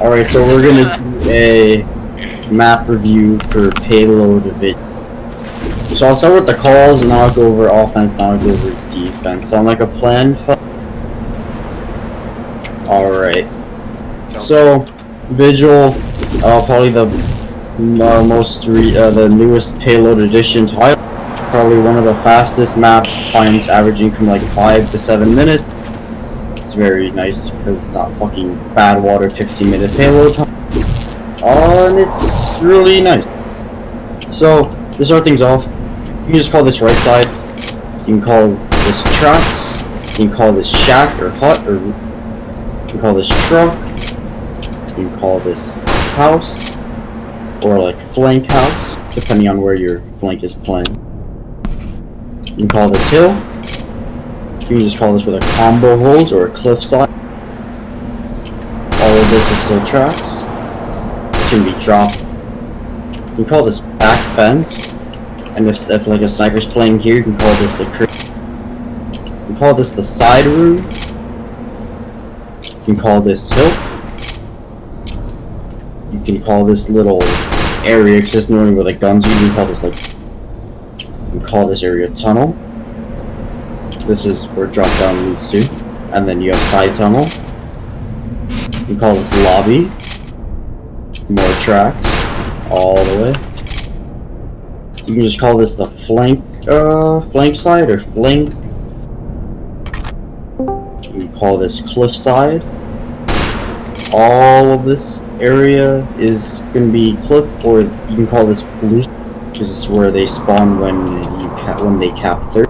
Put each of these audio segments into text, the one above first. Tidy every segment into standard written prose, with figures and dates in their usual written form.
Alright, so we're gonna do a map review for payload Vigil. So I'll start with the calls, and then I'll go over offense, then I'll go over defense. Sound like a plan? Alright. So, Vigil, probably the the newest payload addition to Highlight. Probably one of the fastest maps, times averaging from like 5 to 7 minutes. It's very nice because it's not fucking bad water 15-minute payload time. And it's really nice. So, to start things off, you can just call this right side. You can call this Strats. You can call this shack or hut, or you can call this truck. You can call this house, or like flank house, depending on where your flank is playing. You can call this hill. You can just call this with a combo holes or a cliffside. All of this is still tracks. It's gonna be dropped. You can call this back fence, and if like a sniper's playing here, you can call this the crib. You can call this the side room. You can call this hill. You can call this little area, because it's normally where the guns are. You can call this like, you can call this area tunnel. This is where drop down leads to, and then you have side tunnel. You can call this lobby. More tracks all the way. You can just call this the flank side or flank. You can call this cliff side. All of this area is going to be cliff, or you can call this blue, which is where they spawn when they cap 30.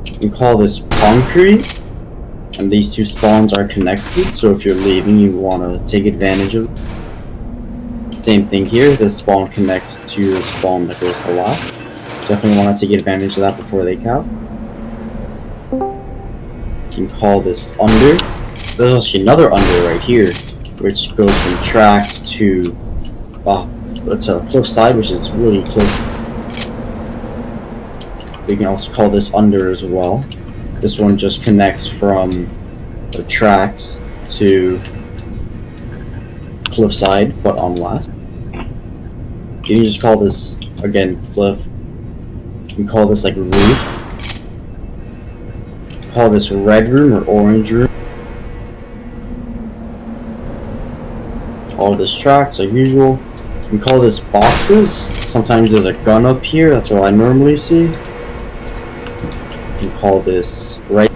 You can call this concrete, and these two spawns are connected, so if you're leaving you want to take advantage of it. Same thing here, this spawn connects to the spawn that goes to last. Definitely want to take advantage of that before they cap. You can call this under. There's actually another under right here, which goes from tracks to it's a cliff side, which is really close. We can also call this under as well. This one just connects from the tracks to cliffside, but on last. You can just call this again cliff. You can call this like roof. Call this red room or orange room. All this tracks like usual. You can call this boxes. Sometimes there's a gun up here. That's what I normally see. You can call this right.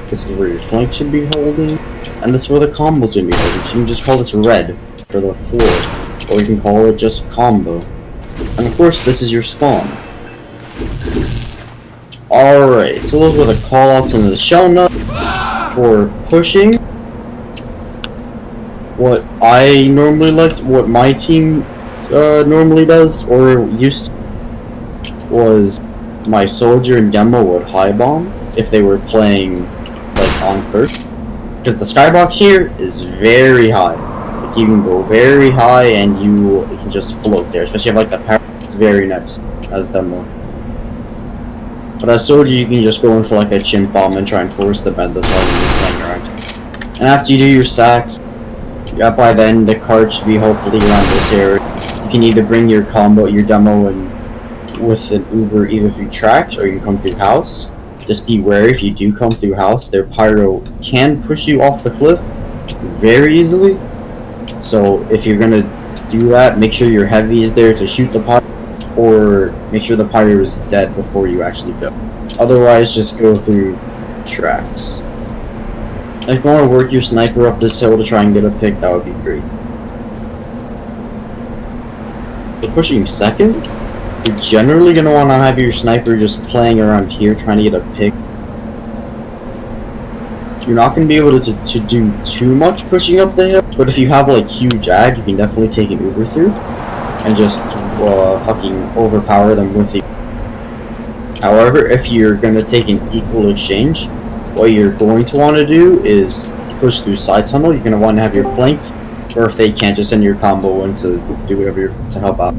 This is where your flank should be holding, and this is where the combo's gonna be holding. So you can just call this red for the floor, or you can call it just combo. And of course, this is your spawn. Alright, so those were the callouts and the shell nut for pushing. What I normally like, what my team normally does or used to, was my soldier and demo would high bomb if they were playing like on first, because the skybox here is very high. Like you can go very high and you can just float there, especially if like the power. It's very nice as demo. But as soldier, you can just go in for like a chimp bomb and try and force the bed. That's why you're playing around. And after you do your sacks, by then the cart should be hopefully around this area. You can either bring your combo, your demo, and with an Uber either through tracks or you can come through house. Just be wary if you do come through house, their pyro can push you off the cliff very easily. So if you're gonna do that, make sure your heavy is there to shoot the pyro, or make sure the pyro is dead before you actually go. Otherwise, just go through tracks. And if you want to work your sniper up this hill to try and get a pick, that would be great. For pushing second, you're generally going to want to have your sniper just playing around here trying to get a pick. You're not going to be able to do too much pushing up the hill, but if you have like huge ag, you can definitely take an Uber through and just fucking overpower them with you. However, if you're going to take an equal exchange, what you're going to want to do is push through side tunnel. You're going to want to have your flank, or if they can't, just send your combo in to do whatever to help out.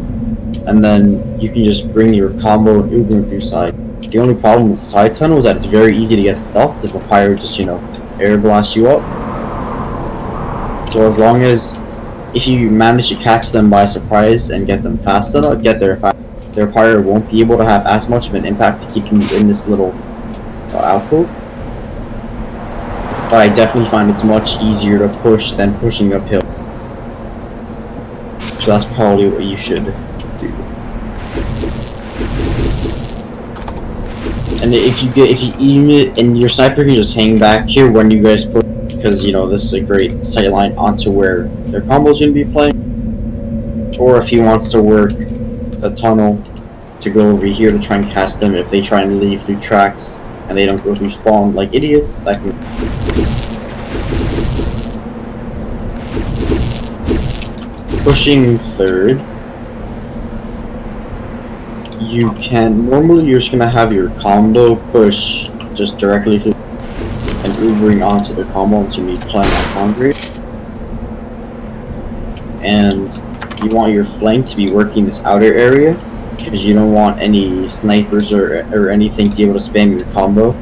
And then you can just bring your combo and Uber through side. The only problem with side tunnel is that it's very easy to get stuffed if a pyro just, air blasts you up. So as long as if you manage to catch them by surprise and get them fast enough, their pyro won't be able to have as much of an impact to keep them in this little outpost. But I definitely find it's much easier to push than pushing uphill. So that's probably what you should do. And if you even and your sniper can just hang back here when you guys push, because you know this is a great sightline onto where their combo's gonna be playing. Or if he wants to work a tunnel to go over here to try and cast them if they try and leave through tracks and they don't go through spawn like idiots, that can. Pushing third, you can normally you're just gonna have your combo push just directly through and Ubering onto the combo to be playing on concrete, and you want your flank to be working this outer area because you don't want any snipers or anything to be able to spam your combo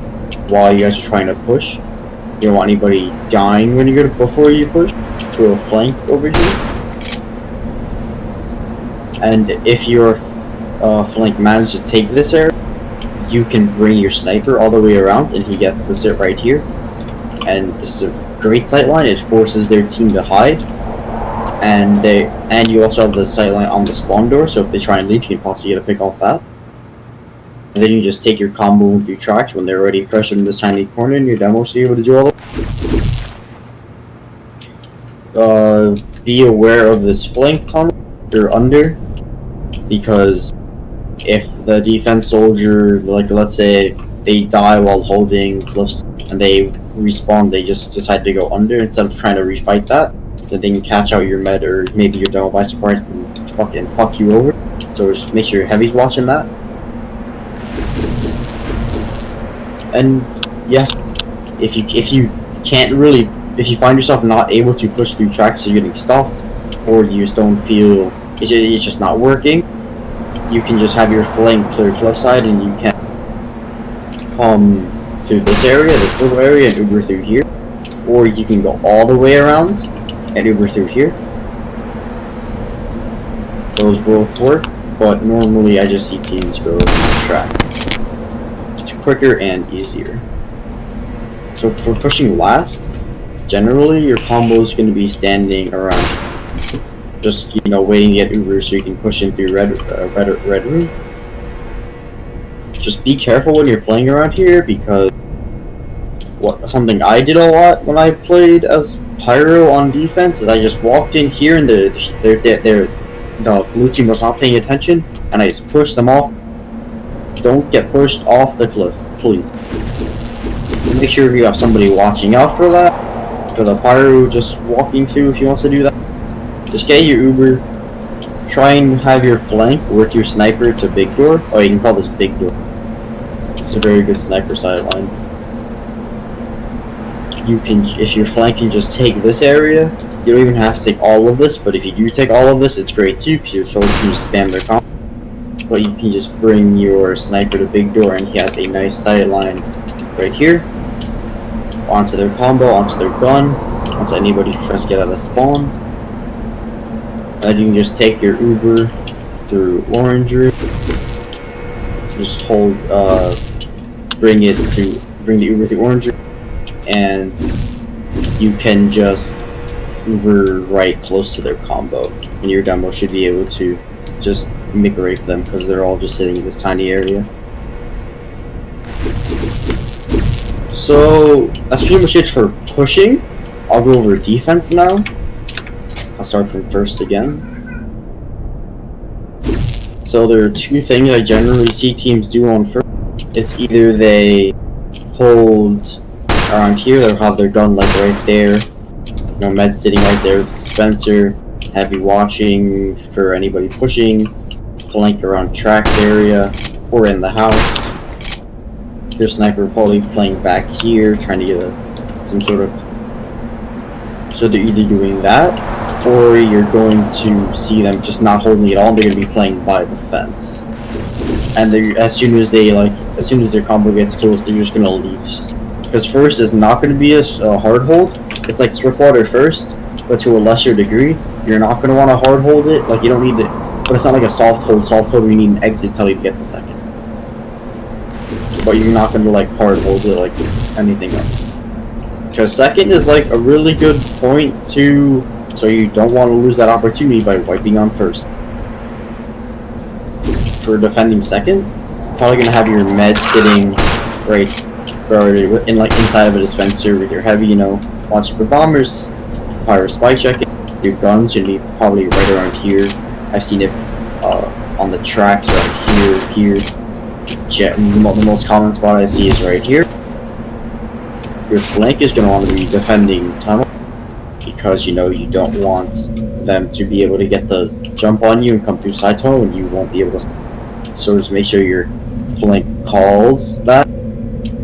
while you guys are trying to push. You don't want anybody dying when you go before you push to a flank over here. And if your flank manages to take this area, you can bring your sniper all the way around and he gets to sit right here. And this is a great sightline. It forces their team to hide. And you also have the sightline on the spawn door, so if they try and leave, you can possibly get a pick off that. And then you just take your combo through tracks when they're already pressured in this tiny corner and your demo should be able to do all of it. Be aware of this flank tunnel you're under, because if the defense soldier, like let's say they die while holding cliffs and they respawn, they just decide to go under instead of trying to refight that, then they can catch out your med or maybe your demo by surprise and fucking fuck you over. So just make sure your heavy's watching that. And yeah, if you can't really, if you find yourself not able to push through tracks, so you're getting stopped, or you just don't feel it's just not working, you can just have your flank clear to left side and you can come through this area, this little area, and Uber through here. Or you can go all the way around and Uber through here. Those both work, but normally I just see teams go through track. It's quicker and easier. So for pushing last, generally your combo is going to be standing around, just waiting to get Uber so you can push in through red room. Just be careful when you're playing around here, because something I did a lot when I played as Pyro on defense is I just walked in here and the blue team was not paying attention and I just pushed them off. Don't get pushed off the cliff, please. Make sure you have somebody watching out for that, for the Pyro just walking through if he wants to do that. Just get your Uber, try and have your flank work your sniper to big door. Oh, you can call this big door. It's a very good sniper sideline. You can, if your flank can just take this area, you don't even have to take all of this, but if you do take all of this, it's great too, because your soldier can just spam their combo. But you can just bring your sniper to big door, and he has a nice sideline right here, onto their combo, onto their gun, onto anybody who tries to get out of spawn. And you can just take your Uber through orange room, just hold, bring the Uber through orange room, and you can just Uber right close to their combo, and your demo should be able to just rape them because they're all just sitting in this tiny area. So that's pretty much it for pushing. I'll go over defense now. I'll start from first again. So there are two things I generally see teams do on first. It's either they hold around here, they'll have their gun like right there, med sitting right there with the dispenser, heavy watching for anybody pushing, flank around tracks area, or in the house. Your sniper probably playing back here, trying to get some sort of... So they're either doing that, or you're going to see them just not holding it all, they're going to be playing by the fence. And as soon as their combo gets close, they're just going to leave. Because first is not going to be a hard hold. It's like Swiftwater first. but to a lesser degree. You're not going to want to hard hold it. Like, you don't need to, but it's not like a soft hold. Soft hold, you need an exit till you get the second. But you're not going to like hard hold it like anything else. Because second is like a really good point to, so you don't want to lose that opportunity by wiping on first. For defending second, probably going to have your med sitting right in like inside of a dispenser with your heavy, you know, launch your bombers, fire spy check it. Your guns should be probably right around here. I've seen it on the tracks right here. The most common spot I see is right here. Your flank is going to want to be defending tunnel because you know you don't want them to be able to get the jump on you and come through side tunnel, and you won't be able to. So just make sure your flank calls that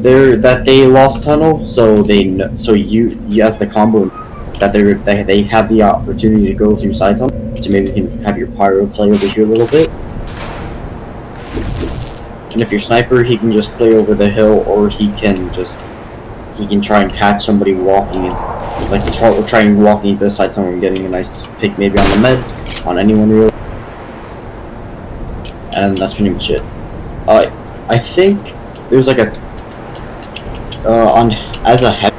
they lost tunnel, so you as the combo that they have the opportunity to go through side tunnel. So maybe you can have your pyro play over here a little bit. And if you're sniper, he can just play over the hill, or he can try and catch somebody walking in, like trying walking into the side tunnel and getting a nice pick maybe on the med, on anyone really. And that's pretty much it. I think there's like as a head,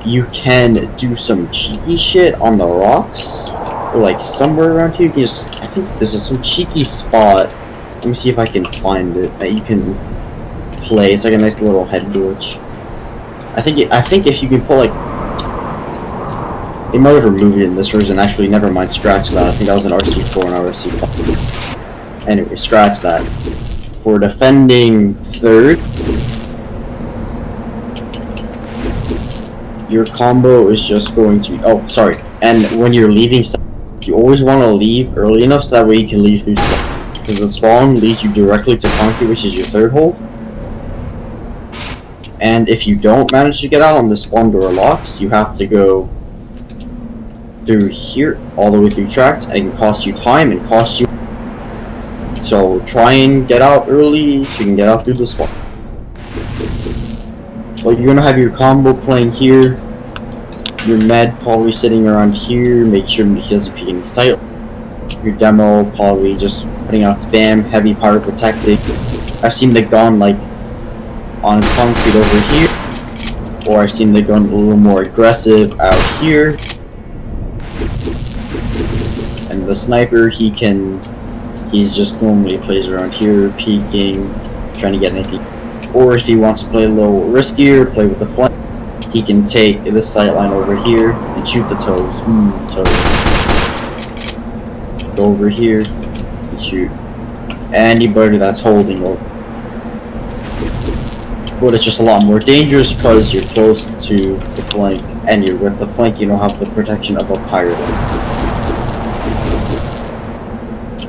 you can do some cheeky shit on the rocks, or like somewhere around here. You can I think there's some cheeky spot. Let me see if I can find it that you can play. It's like a nice little head glitch. I think if you can pull like, they might have removed it in this version. Actually, never mind. Scratch that. I think that was an RC4 and RC5. Anyway, scratch that. For defending third, your combo is just going to be. Oh, sorry. And when you're leaving, you always want to leave early enough so that way you can leave through spawn. Because the spawn leads you directly to concrete, which is your third hold. And if you don't manage to get out and the spawn door locks, you have to go through here, all the way through tracks, and it can cost you time and cost you. So try and get out early so you can get out through the spawn. Well, you're gonna have your combo playing here, your med probably sitting around here, make sure he doesn't peek any sight. Your demo probably just putting out spam, heavy pyro protecting. I've seen the gun like on concrete over here, or I've seen the gun a little more aggressive out here. And the sniper, he's just normally plays around here, peeking, trying to get anything. Or if he wants to play a little riskier, play with the flank, he can take this sight line over here and shoot the toes. Toes. Go over here and shoot anybody that's holding over. But it's just a lot more dangerous because you're close to the flank, and you're with the flank, you don't have the protection of a pirate.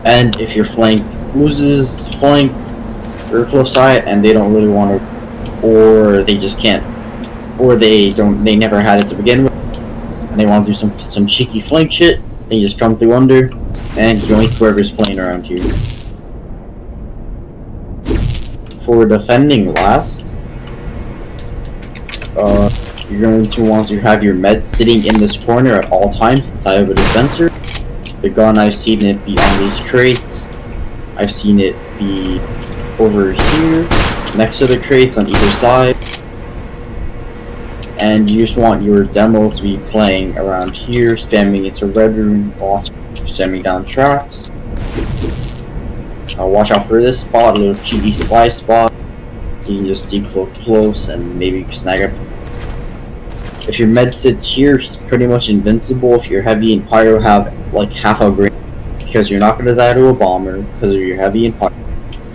And if your flank loses flank or close sight and they don't really want to, or they just can't, or they never had it to begin with, and they want to do some cheeky flank shit, then you just come through under and join whoever's playing around here. For defending last, you're going to want to have your med sitting in this corner at all times inside of a dispenser. The gun, I've seen it be on these crates. I've seen it be over here, next to the crates on either side. And you just want your demo to be playing around here, spamming into red room, spamming down tracks. Watch out for this spot, a little cheeky spy spot. You can just decloak close and maybe snag up. If your med sits here, he's pretty much invincible. If your heavy and pyro have like half a brain, because you're not going to die to a bomber because of your heavy and pyro,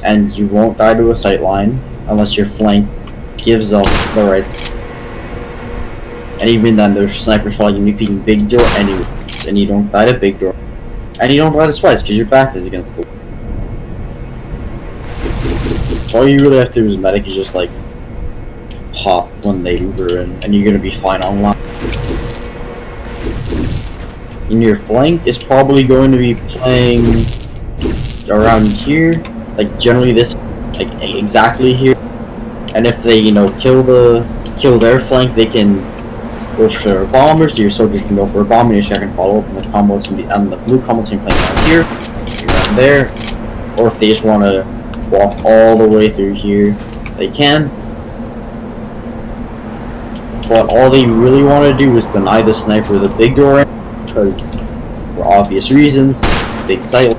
and you won't die to a sight line unless your flank gives up the right side. And even then, the sniper's probably going to be peeking big door anyway, and you don't die to big door, and you don't die to spies because your back is against the wall. All you really have to do as a medic is just like pop when they Uber in, and you're gonna be fine online. And your flank is probably going to be playing around here, like generally this, like exactly here. And if they, you know, kill their flank, they can go for bombers, your soldiers can go for a bomb, and your second follow up, and the combos can be, and the blue combos can play down here, around there, or if they just want to walk all the way through here, they can. But all they really want to do is deny the sniper the big door, because for obvious reasons, big sight.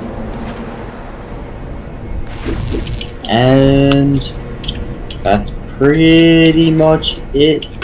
And that's pretty much it